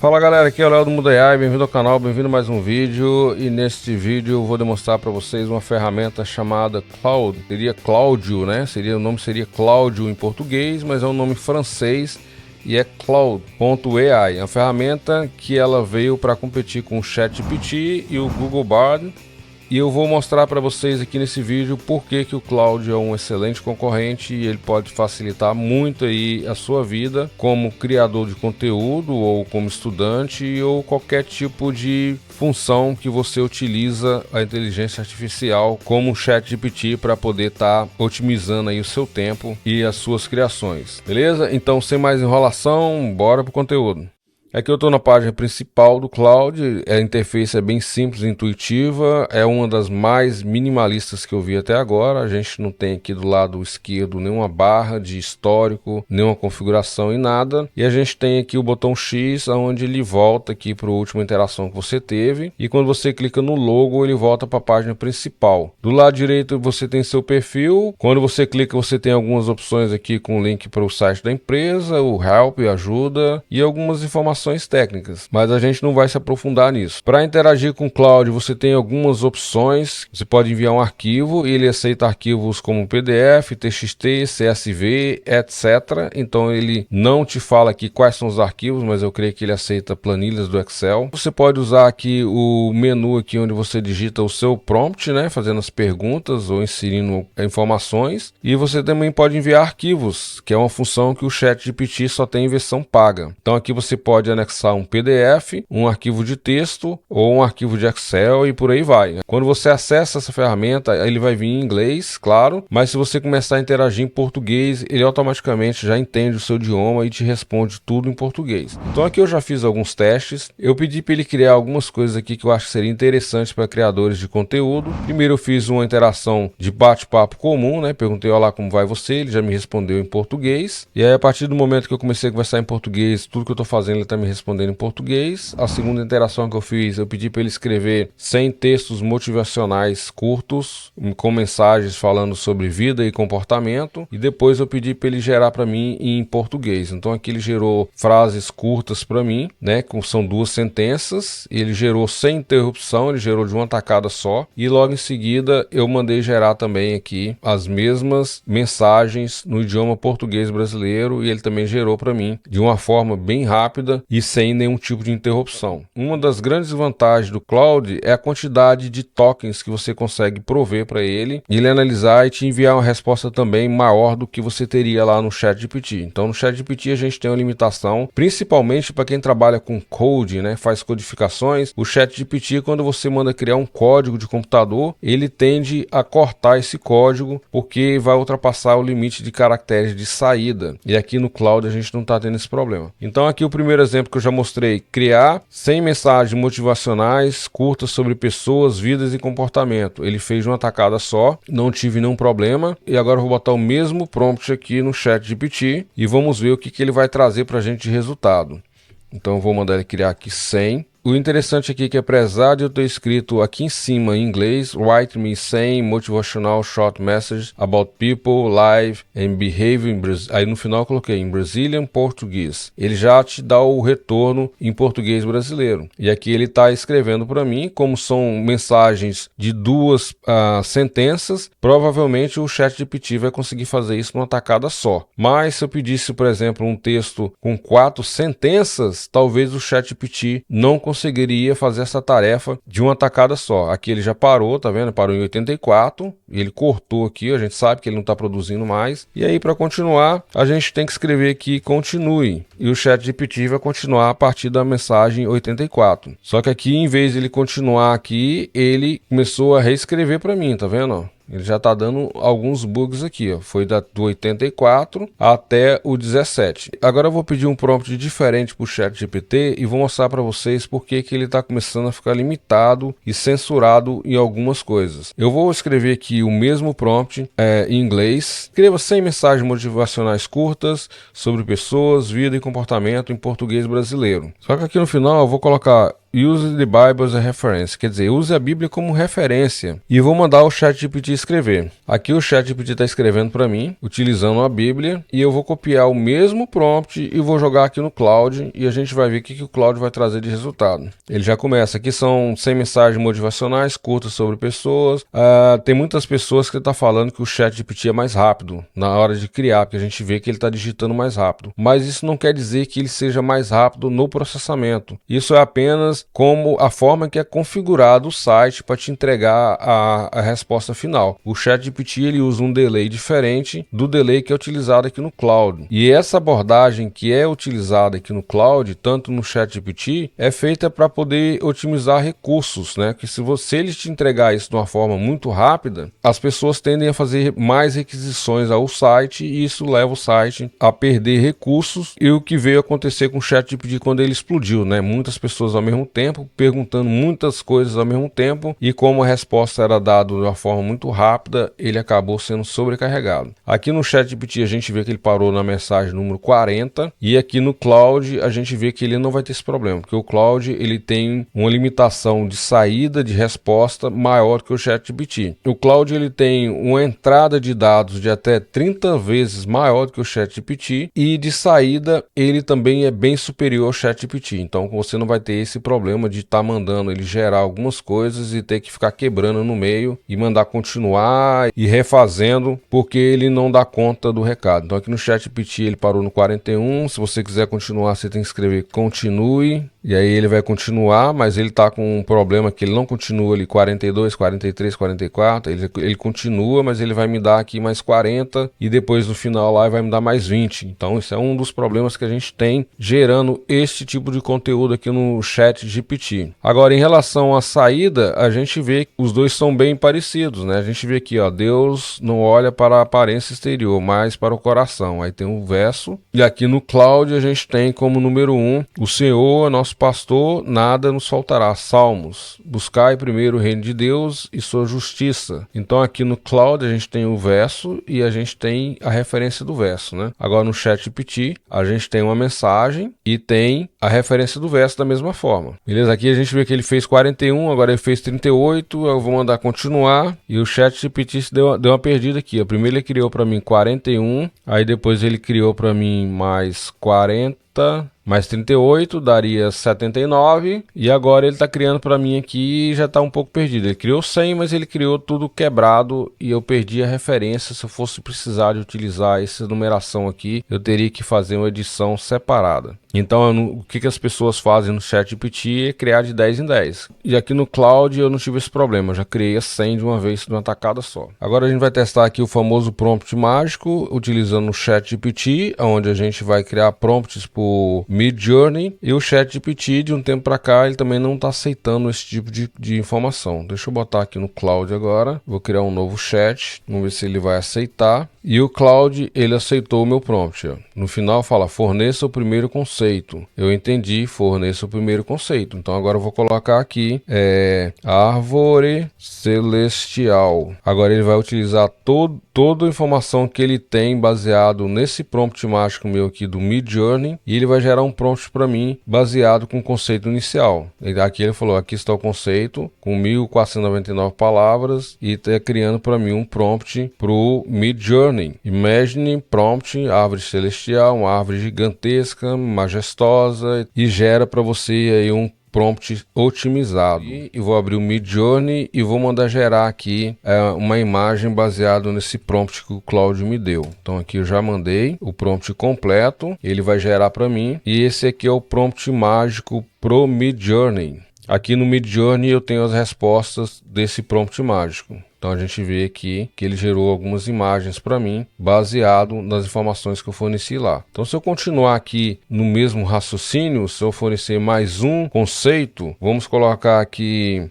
Fala galera, aqui é o Léo do Mundo AI, bem-vindo ao canal, bem-vindo a mais um vídeo. E neste vídeo eu vou demonstrar para vocês uma ferramenta chamada Claude. Seria Cláudio, né? O nome seria Cláudio em português, mas é um nome francês e é Claude.ai. É uma ferramenta que ela veio para competir com o ChatGPT e o Google Bard. E eu vou mostrar para vocês aqui nesse vídeo por que o Claude é um excelente concorrente e ele pode facilitar muito aí a sua vida como criador de conteúdo ou como estudante ou qualquer tipo de função que você utiliza a inteligência artificial como o ChatGPT para poder estar otimizando aí o seu tempo e as suas criações. Beleza? Então, sem mais enrolação, bora pro conteúdo. Aqui eu estou na página principal do Claude, a interface é bem simples e intuitiva, é uma das mais minimalistas que eu vi até agora. A gente não tem aqui do lado esquerdo nenhuma barra de histórico, nenhuma configuração e nada. E a gente tem aqui o botão X, onde ele volta aqui para a última interação que você teve. E quando você clica no logo, ele volta para a página principal. Do lado direito você tem seu perfil, quando você clica você tem algumas opções aqui com link para o site da empresa, o Help, ajuda e algumas informações técnicas, mas a gente não vai se aprofundar nisso. Para interagir com o Claude, você tem algumas opções. Você pode enviar um arquivo e ele aceita arquivos como PDF, TXT, CSV, etc. Então ele não te fala aqui quais são os arquivos, mas eu creio que ele aceita planilhas do Excel. Você pode usar aqui o menu aqui onde você digita o seu prompt, né, fazendo as perguntas ou inserindo informações. E você também pode enviar arquivos, que é uma função que o ChatGPT só tem em versão paga. Então aqui você pode anexar um PDF, um arquivo de texto ou um arquivo de Excel e por aí vai. Quando você acessa essa ferramenta, ele vai vir em inglês, claro, mas se você começar a interagir em português, ele automaticamente já entende o seu idioma e te responde tudo em português. Então aqui eu já fiz alguns testes, eu pedi para ele criar algumas coisas aqui que eu acho que seria interessante para criadores de conteúdo. Primeiro eu fiz uma interação de bate-papo comum, né? Perguntei, olá, como vai você? Ele já me respondeu em português. E aí a partir do momento que eu comecei a conversar em português, tudo que eu estou fazendo ele está me respondendo em português. A segunda interação que eu fiz, eu pedi para ele escrever 100 textos motivacionais curtos, com mensagens falando sobre vida e comportamento, e depois eu pedi para ele gerar para mim em português. Então aqui ele gerou frases curtas para mim, né, são 2 sentenças, e ele gerou sem interrupção, ele gerou de uma tacada só, e logo em seguida eu mandei gerar também aqui as mesmas mensagens no idioma português brasileiro, e ele também gerou para mim de uma forma bem rápida e sem nenhum tipo de interrupção. Uma das grandes vantagens do Claude é a quantidade de tokens que você consegue prover para ele analisar e te enviar uma resposta também maior do que você teria lá no ChatGPT. Então no ChatGPT a gente tem uma limitação, principalmente para quem trabalha com code, né, faz codificações. O ChatGPT, quando você manda criar um código de computador, ele tende a cortar esse código porque vai ultrapassar o limite de caracteres de saída. E aqui no Claude a gente não está tendo esse problema. Então aqui o primeiro exemplo que eu já mostrei, criar 100 mensagens motivacionais curtas sobre pessoas, vidas e comportamento. Ele fez de uma tacada só, não tive nenhum problema. E agora eu vou botar o mesmo prompt aqui no ChatGPT e vamos ver o que ele vai trazer para a gente de resultado. Então eu vou mandar ele criar aqui 100. O interessante aqui é que apesar de eu ter escrito aqui em cima em inglês, write me 100 motivational short messages about people, life and behavior in Brazil. Aí no final eu coloquei em Brazilian Português. Ele já te dá o retorno em português brasileiro. E aqui ele está escrevendo para mim, como são mensagens de 2 sentenças, provavelmente o ChatGPT vai conseguir fazer isso numa tacada só. Mas se eu pedisse, por exemplo, um texto com 4 sentenças, talvez o ChatGPT não conseguiria fazer essa tarefa de uma tacada só. Aqui ele já parou, tá vendo? Parou em 84, e ele cortou aqui, a gente sabe que ele não está produzindo mais. E aí para continuar, a gente tem que escrever aqui continue, e o ChatGPT vai continuar a partir da mensagem 84. Só que aqui, em vez de ele continuar aqui, ele começou a reescrever para mim, tá vendo? Ele já está dando alguns bugs aqui, ó. Foi do 84 até o 17. Agora eu vou pedir um prompt diferente para o ChatGPT e vou mostrar para vocês por que ele está começando a ficar limitado e censurado em algumas coisas. Eu vou escrever aqui o mesmo prompt em inglês. Escreva 100 mensagens motivacionais curtas sobre pessoas, vida e comportamento em português brasileiro. Só que aqui no final eu vou colocar use the Bible as a reference, quer dizer, use a Bíblia como referência. E vou mandar o ChatGPT escrever. Aqui o ChatGPT está escrevendo para mim, utilizando a Bíblia, e eu vou copiar o mesmo prompt e vou jogar aqui no Claude, e a gente vai ver o que o Claude vai trazer de resultado. Ele já começa, aqui são 100 mensagens motivacionais, curtas sobre pessoas. Tem muitas pessoas que estão falando que o ChatGPT é mais rápido na hora de criar, porque a gente vê que ele está digitando mais rápido. Mas isso não quer dizer que ele seja mais rápido no processamento. Isso é apenas como a forma que é configurado o site para te entregar a resposta final. O ChatGPT ele usa um delay diferente do delay que é utilizado aqui no Claude. E essa abordagem que é utilizada aqui no Claude, tanto no ChatGPT, é feita para poder otimizar recursos, né? Que se ele te entregar isso de uma forma muito rápida, as pessoas tendem a fazer mais requisições ao site e isso leva o site a perder recursos. E o que veio acontecer com o ChatGPT quando ele explodiu, né? Muitas pessoas ao mesmo tempo, perguntando muitas coisas ao mesmo tempo, e como a resposta era dada de uma forma muito rápida, ele acabou sendo sobrecarregado. Aqui no ChatGPT a gente vê que ele parou na mensagem número 40, e aqui no Claude a gente vê que ele não vai ter esse problema, porque o Claude ele tem uma limitação de saída de resposta maior que o ChatGPT. O Claude ele tem uma entrada de dados de até 30 vezes maior que o ChatGPT, e de saída ele também é bem superior ao ChatGPT. Então você não vai ter esse problema de estar mandando ele gerar algumas coisas e ter que ficar quebrando no meio e mandar continuar e refazendo porque ele não dá conta do recado. Então aqui no ChatGPT ele parou no 41. Se você quiser continuar, você tem que escrever continue. E aí ele vai continuar, mas ele está com um problema que ele não continua ali 42, 43, 44. Ele continua, mas ele vai me dar aqui mais 40 e depois no final lá vai me dar mais 20. Então isso é um dos problemas que a gente tem gerando este tipo de conteúdo aqui no ChatGPT. Agora, em relação à saída, a gente vê que os dois são bem parecidos, né? A gente vê aqui, ó, Deus não olha para a aparência exterior, mas para o coração. Aí tem um verso. E aqui no Claude a gente tem como número 1, o Senhor é nosso pastor, nada nos faltará. Salmos, buscai primeiro o reino de Deus e sua justiça. Então aqui no Claude a gente tem o verso e a gente tem a referência do verso, né? Agora no ChatGPT a gente tem uma mensagem e tem a referência do verso da mesma forma. Beleza? Aqui a gente vê que ele fez 41, agora ele fez 38, eu vou mandar continuar e o ChatGPT deu uma perdida aqui. Primeiro ele criou para mim 41, aí depois ele criou para mim mais 40, mais 38 daria 79, e agora ele está criando para mim aqui e já está um pouco perdido. Ele criou 100, mas ele criou tudo quebrado e eu perdi a referência. Se eu fosse precisar de utilizar essa numeração aqui, eu teria que fazer uma edição separada. Então o que as pessoas fazem no ChatGPT é criar de 10 em 10. E aqui no Claude eu não tive esse problema, eu já criei a 100 de uma vez, de uma tacada só. Agora a gente vai testar aqui o famoso prompt mágico, utilizando o ChatGPT, onde a gente vai criar prompts por Midjourney, e o ChatGPT de um tempo para cá ele também não está aceitando esse tipo de informação. Deixa eu botar aqui no Claude agora, vou criar um novo chat, vamos ver se ele vai aceitar. E o Claude, ele aceitou o meu prompt. Ó. No final fala, forneça o primeiro conceito. Eu entendi, forneça o primeiro conceito. Então agora eu vou colocar aqui, árvore celestial. Agora ele vai utilizar toda a informação que ele tem baseado nesse prompt mágico meu aqui do Midjourney, e ele vai gerar um prompt para mim baseado com o conceito inicial. Aqui ele falou, aqui está o conceito com 1.499 palavras e está criando para mim um prompt para o Midjourney. Imagine prompt, árvore celestial, uma árvore gigantesca, majestosa, e gera para você aí um prompt otimizado. E vou abrir o Midjourney e vou mandar gerar aqui uma imagem baseada nesse prompt que o Claude me deu. Então aqui eu já mandei o prompt completo, ele vai gerar para mim, e esse aqui é o prompt mágico pro Midjourney. Aqui no Midjourney eu tenho as respostas desse prompt mágico. Então a gente vê aqui que ele gerou algumas imagens para mim, baseado nas informações que eu forneci lá. Então se eu continuar aqui no mesmo raciocínio, se eu fornecer mais um conceito, vamos colocar aqui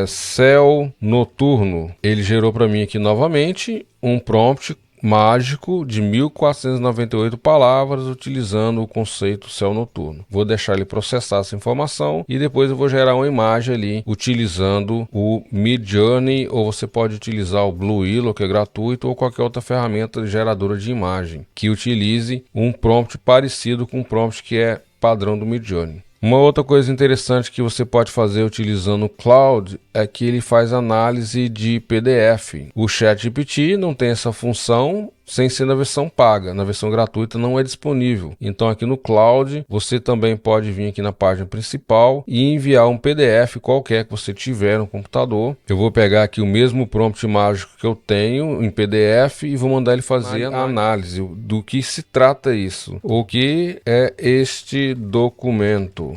céu noturno. Ele gerou para mim aqui novamente um prompt mágico de 1.498 palavras utilizando o conceito céu noturno. Vou deixar ele processar essa informação e depois eu vou gerar uma imagem ali utilizando o Midjourney, ou você pode utilizar o Blue Willow, que é gratuito, ou qualquer outra ferramenta geradora de imagem que utilize um prompt parecido com o prompt que é padrão do Midjourney. Uma outra coisa interessante que você pode fazer utilizando o Claude é que ele faz análise de PDF. O ChatGPT não tem essa função sem ser na versão paga, na versão gratuita não é disponível. Então aqui no Claude você também pode vir aqui na página principal e enviar um PDF qualquer que você tiver no computador. Eu vou pegar aqui o mesmo prompt mágico que eu tenho em PDF e vou mandar ele fazer a análise do que se trata isso. O que é este documento?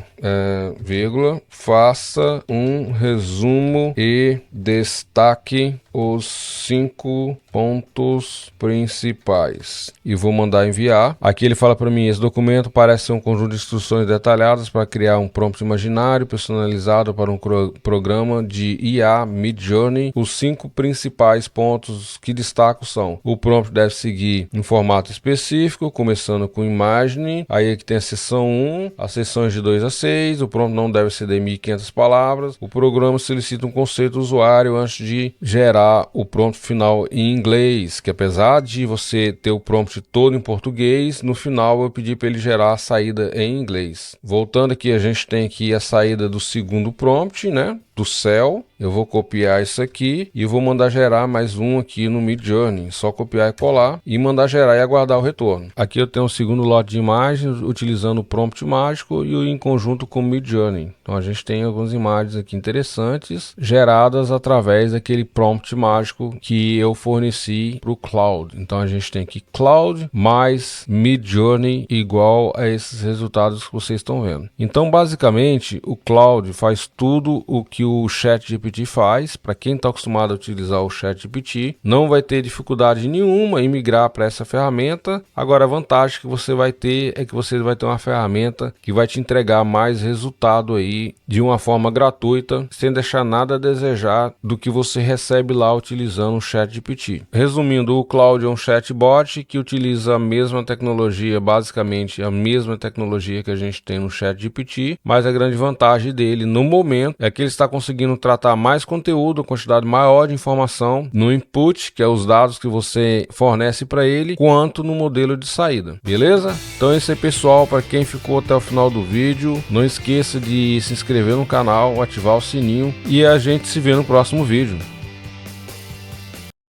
Faça um resumo e destaque os 5 pontos principais e vou mandar enviar. Aqui ele fala para mim: esse documento parece ser um conjunto de instruções detalhadas para criar um prompt imaginário personalizado para um programa de IA Midjourney. Os 5 principais pontos que destaco são: o prompt deve seguir um formato específico, começando com imagem. Aí aqui tem a seção 1, as seções de 2 a 6, o prompt não deve exceder 1.500 palavras, o programa solicita um conceito do usuário antes de gerar o prompt final em inglês, que apesar de você ter o prompt todo em português, no final eu pedi para ele gerar a saída em inglês. Voltando aqui, a gente tem aqui a saída do segundo prompt, né? Do céu. Eu vou copiar isso aqui e vou mandar gerar mais um aqui no Midjourney. Só copiar e colar e mandar gerar e aguardar o retorno. Aqui eu tenho o segundo lote de imagens utilizando o prompt mágico e em conjunto com o Midjourney. Então a gente tem algumas imagens aqui interessantes geradas através daquele prompt mágico que eu forneci para o Claude. Então a gente tem aqui Claude mais Midjourney igual a esses resultados que vocês estão vendo. Então basicamente o Claude faz tudo o que o ChatGPT faz. Para quem está acostumado a utilizar o ChatGPT, não vai ter dificuldade nenhuma em migrar para essa ferramenta. Agora a vantagem que você vai ter é que você vai ter uma ferramenta que vai te entregar mais resultado aí de uma forma gratuita, sem deixar nada a desejar do que você recebe lá utilizando o ChatGPT. Resumindo, o Claude é um chatbot que utiliza a mesma tecnologia, basicamente a mesma tecnologia que a gente tem no ChatGPT, mas a grande vantagem dele no momento é que ele está conseguindo tratar mais conteúdo, quantidade maior de informação no input, que é os dados que você fornece para ele, quanto no modelo de saída. Beleza? Então é isso aí, pessoal. Para quem ficou até o final do vídeo, não esqueça de se inscrever no canal, ativar o sininho e a gente se vê no próximo vídeo.